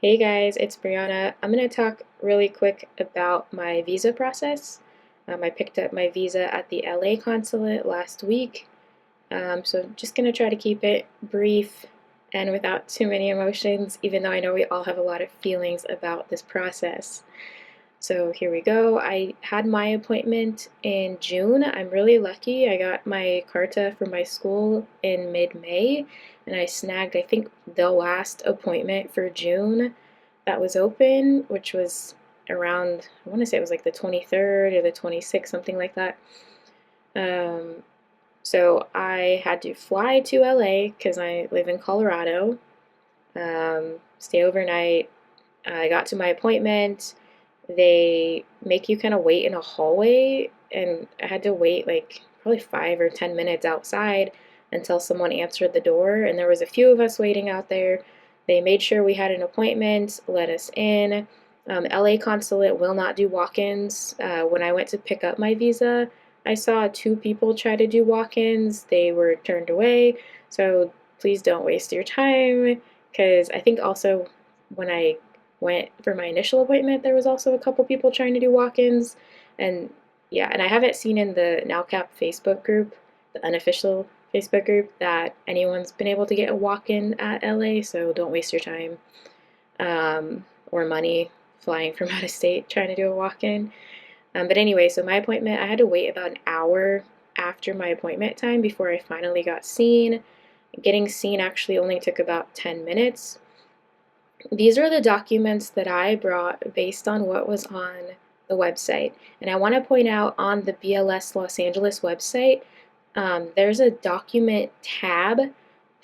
Hey guys, it's Brianna. I'm going to talk really quick about my visa process. I picked up my visa at the LA Consulate last week, so just going to try to keep it brief and without too many emotions, even though I know we all have a lot of feelings about this process. So here we go. I had my appointment in June. I'm really lucky. I got my carta from my school in mid-May, and I snagged, I think, the last appointment for June that was open, which was around, I want to say it was like the 23rd or the 26th, something like that. Um, so I had to fly to LA because I live in Colorado, stay overnight. I got to my appointment. They make you kind of wait in a hallway, and I had to wait like probably 5 or 10 minutes outside until someone answered the door. And there was a few of us waiting out there. They made sure we had an appointment, let us in. LA Consulate will not do walk-ins. When I went to pick up my visa, I saw two people try to do walk-ins. They were turned away. So please don't waste your time, because I think also when I went for my initial appointment, there was also a couple people trying to do walk-ins. And yeah, and I haven't seen in the NALCAP Facebook group, the unofficial Facebook group, that anyone's been able to get a walk-in at LA, so don't waste your time or money flying from out of state trying to do a walk-in. But anyway, so my appointment, I had to wait about an hour after my appointment time before I finally got seen. Getting seen actually only took about 10 minutes. These are the documents that I brought based on what was on the website. And I want to point out, on the BLS Los Angeles website, there's a document tab.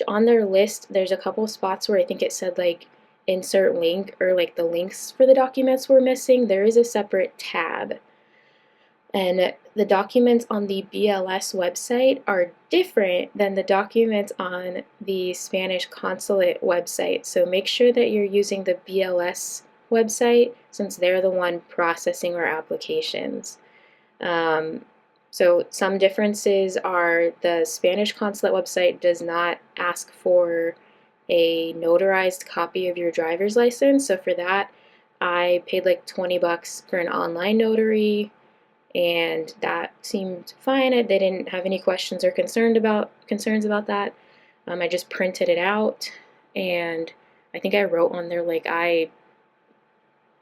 On their list, there's a couple spots where I think it said like insert link, or like the links for the documents were missing. There is a separate tab. And the documents on the BLS website are different than the documents on the Spanish Consulate website. So make sure that you're using the BLS website, since they're the one processing our applications. So some differences are the Spanish Consulate website does not ask for a notarized copy of your driver's license. So for that, I paid like 20 bucks for an online notary, and that seemed fine. They didn't have any questions or concerns about that. I just printed it out, and I think I wrote on there like, I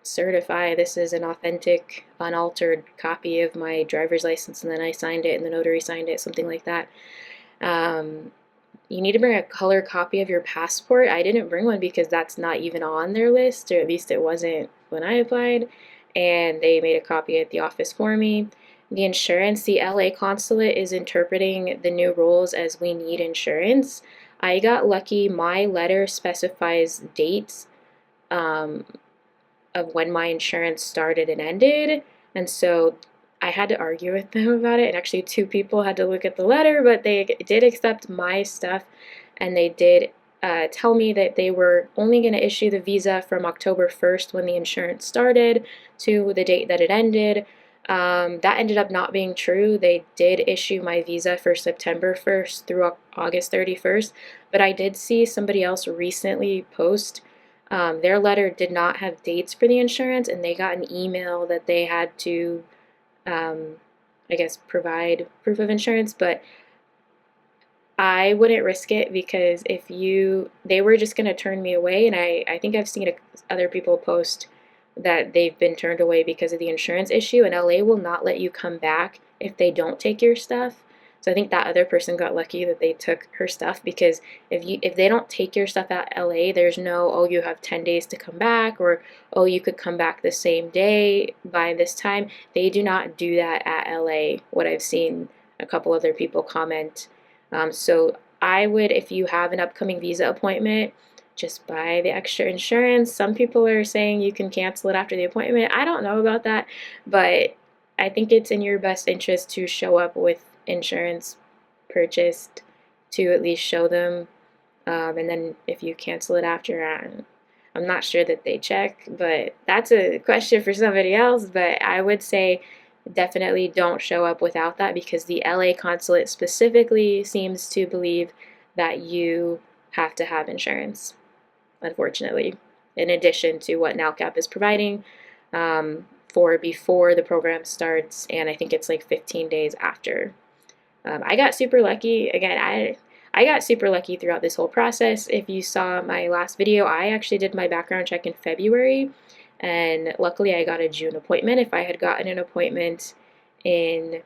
certify this is an authentic, unaltered copy of my driver's license, and then I signed it and the notary signed it, something like that. You need to bring a color copy of your passport. I didn't bring one because that's not even on their list, or at least it wasn't when I applied, and they made a copy at the office for me. The insurance, the LA Consulate is interpreting the new rules as we need insurance. I got lucky. My letter specifies dates of when my insurance started and ended, and so I had to argue with them about it, and actually two people had to look at the letter, but they did accept my stuff, and they did tell me that they were only going to issue the visa from October 1st, when the insurance started, to the date that it ended. That ended up not being true. They did issue my visa for September 1st through August 31st, but I did see somebody else recently post their letter did not have dates for the insurance, and they got an email that they had to, I guess, provide proof of insurance, but I wouldn't risk it, because they were just going to turn me away, and I think I've seen other people post that they've been turned away because of the insurance issue, and LA will not let you come back if they don't take your stuff. So I think that other person got lucky that they took her stuff, because if they don't take your stuff at LA, there's no, oh, you have 10 days to come back, or oh, you could come back the same day by this time. They do not do that at LA, what I've seen a couple other people comment. So I would, if you have an upcoming visa appointment, just buy the extra insurance. Some people are saying you can cancel it after the appointment. I don't know about that, but I think it's in your best interest to show up with insurance purchased, to at least show them. And then if you cancel it after, I'm not sure that they check, but that's a question for somebody else. But I would say definitely don't show up without that, because the LA Consulate specifically seems to believe that you have to have insurance, unfortunately. in addition to what NALCAP is providing for before the program starts, and I think it's like 15 days after. I got super lucky. Again, I got super lucky throughout this whole process. If you saw my last video, I actually did my background check in February, and luckily I got a June appointment. If I had gotten an appointment in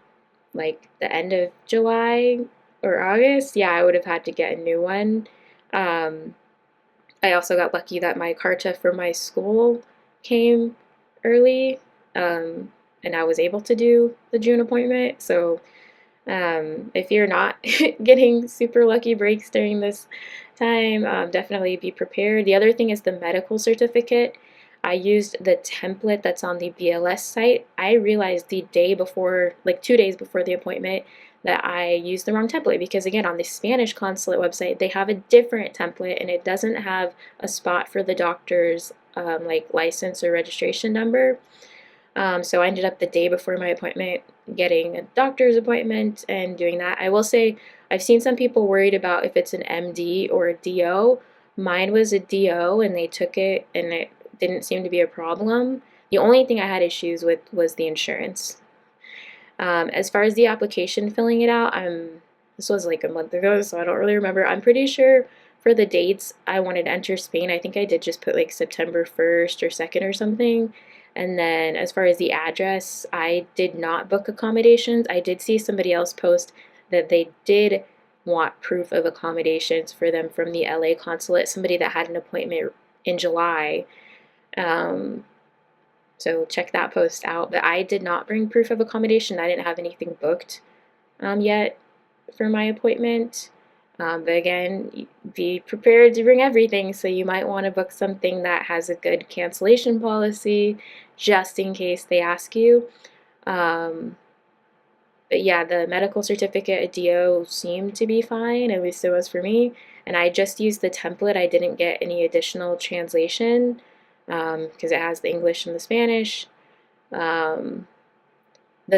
like the end of July or August, yeah, I would have had to get a new one. I also got lucky that my CARTA for my school came early, and I was able to do the June appointment. So if you're not getting super lucky breaks during this time, definitely be prepared. The other thing is the medical certificate. I used the template that's on the BLS site. I realized the day before, like 2 days before the appointment, that I used the wrong template because, again, on the Spanish consulate website, they have a different template and it doesn't have a spot for the doctor's like license or registration number. So I ended up the day before my appointment getting a doctor's appointment and doing that. I will say I've seen some people worried about if it's an MD or a DO. Mine was a DO and they took it and it didn't seem to be a problem. The only thing I had issues with was the insurance. As far as the application, filling it out, this was like a month ago, so I don't really remember. I'm pretty sure for the dates I wanted to enter Spain, I think I did just put like September 1st or 2nd or something. And then as far as the address, I did not book accommodations. I did see somebody else post that they did want proof of accommodations for them from the LA consulate, somebody that had an appointment in July. So check that post out. But I did not bring proof of accommodation. I didn't have anything booked yet for my appointment. But again, be prepared to bring everything. So you might want to book something that has a good cancellation policy just in case they ask you. But yeah, the medical certificate, a DO, seemed to be fine, at least it was for me. And I just used the template. I didn't get any additional translation because it has the English and the Spanish. The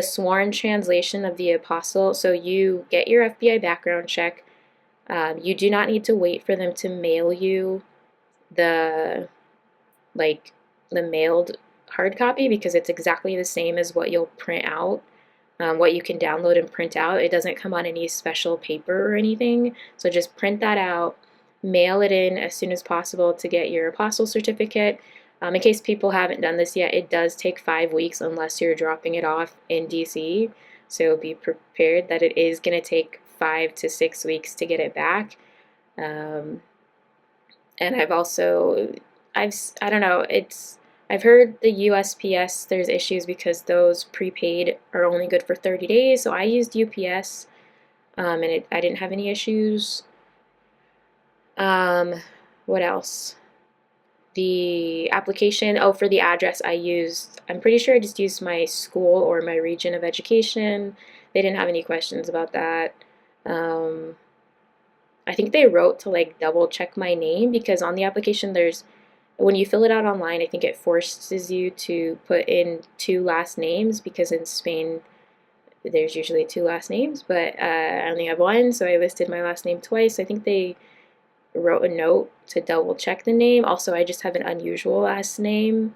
sworn translation of the apostle. So you get your FBI background check. You do not need to wait for them to mail you the mailed hard copy because it's exactly the same as what you'll print out, what you can download and print out. It doesn't come on any special paper or anything. So just print that out, mail it in as soon as possible to get your apostle certificate. In case people haven't done this yet, it does take 5 weeks unless you're dropping it off in DC. So be prepared that it is going to take 5 to 6 weeks to get it back. And I've also, I don't know, I've heard the USPS, there's issues because those prepaid are only good for 30 days. So I used UPS and I didn't have any issues. What else? The application, for the address I'm pretty sure I just used my school or my region of education. They didn't have any questions about that. I think they wrote to like double check my name because on the application when you fill it out online, I think it forces you to put in 2 last names because in Spain there's usually 2 last names, but I only have 1, so I listed my last name twice. I think they wrote a note to double check the name. Also, I just have an unusual last name.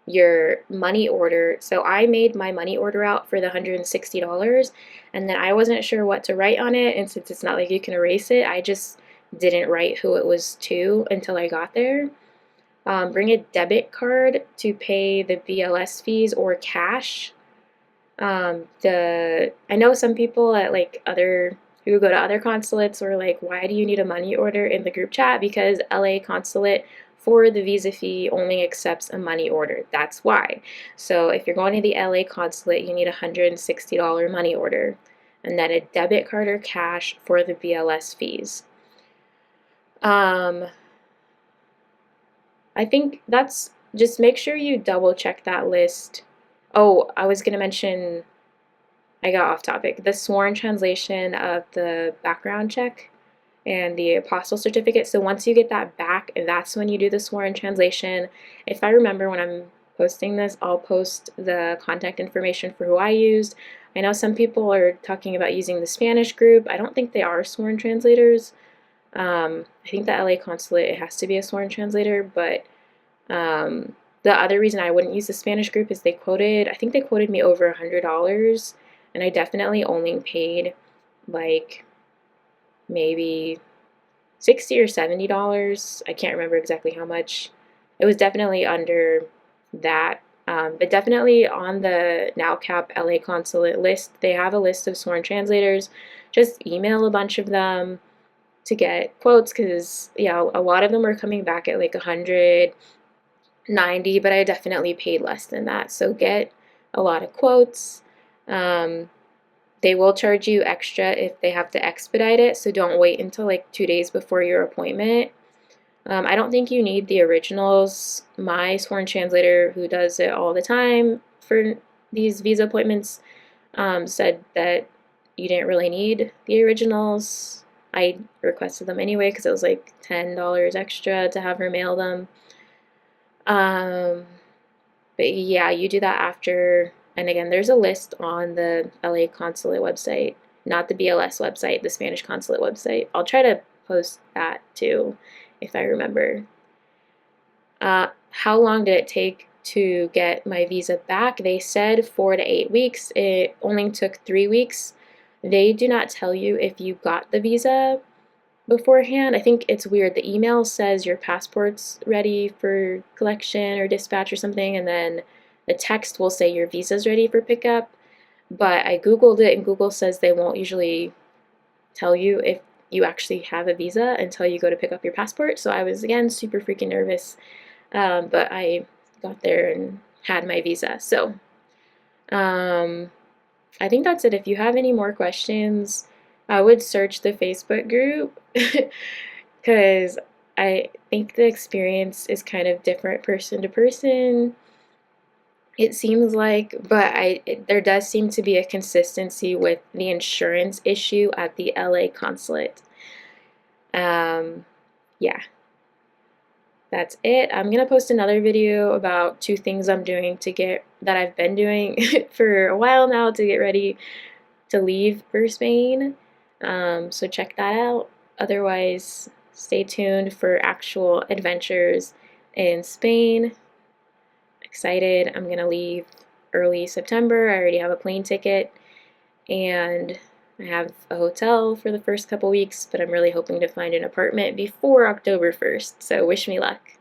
Your money order. So I made my money order out for the $160, and then I wasn't sure what to write on it, and since it's not like you can erase it, I just didn't write who it was to until I got there. Bring a debit card to pay the BLS fees or cash. I know some people at like who go to other consulates or like, why do you need a money order in the group chat? Because LA consulate for the visa fee only accepts a money order. That's why. So if you're going to the LA consulate, you need a $160 money order and then a debit card or cash for the BLS fees. I think just make sure you double check that list. Oh, I was going to mention, I got off topic, the sworn translation of the background check and the apostle certificate. So once you get that back, that's when you do the sworn translation. If I remember when I'm posting this, I'll post the contact information for who I used. I know some people are talking about using the Spanish group. I don't think they are sworn translators. I think the LA consulate, it has to be a sworn translator, but the other reason I wouldn't use the Spanish group is I think they quoted me over $100, and I definitely only paid like maybe $60 or $70. I can't remember exactly how much. It was definitely under that. But definitely on the NALCAP LA consulate list, they have a list of sworn translators. Just email a bunch of them to get quotes because, yeah, a lot of them are coming back at like 190, but I definitely paid less than that. So get a lot of quotes. They will charge you extra if they have to expedite it, so don't wait until like 2 days before your appointment. I don't think you need the originals. My sworn translator, who does it all the time for these visa appointments, said that you didn't really need the originals. I requested them anyway because it was like $10 extra to have her mail them. But yeah, you do that after, and again, there's a list on the LA consulate website, not the BLS website, the Spanish consulate website. I'll try to post that too if I remember. How long did it take to get my visa back? They said 4 to 8 weeks. It only took 3 weeks. They do not tell you if you got the visa beforehand. I think it's weird. The email says your passport's ready for collection or dispatch or something, and then the text will say your visa's ready for pickup. But I Googled it, and Google says they won't usually tell you if you actually have a visa until you go to pick up your passport. So I was, again, super freaking nervous. But I got there and had my visa. So I think that's it. If you have any more questions, I would search the Facebook group because I think the experience is kind of different person to person. It seems like, but there does seem to be a consistency with the insurance issue at the LA consulate. Yeah, that's it. I'm gonna post another video about 2 things that I've been doing for a while now to get ready to leave for Spain. So check that out. Otherwise, stay tuned for actual adventures in Spain. Excited. I'm gonna leave early September. I already have a plane ticket and I have a hotel for the first couple weeks, but I'm really hoping to find an apartment before October 1st. So wish me luck.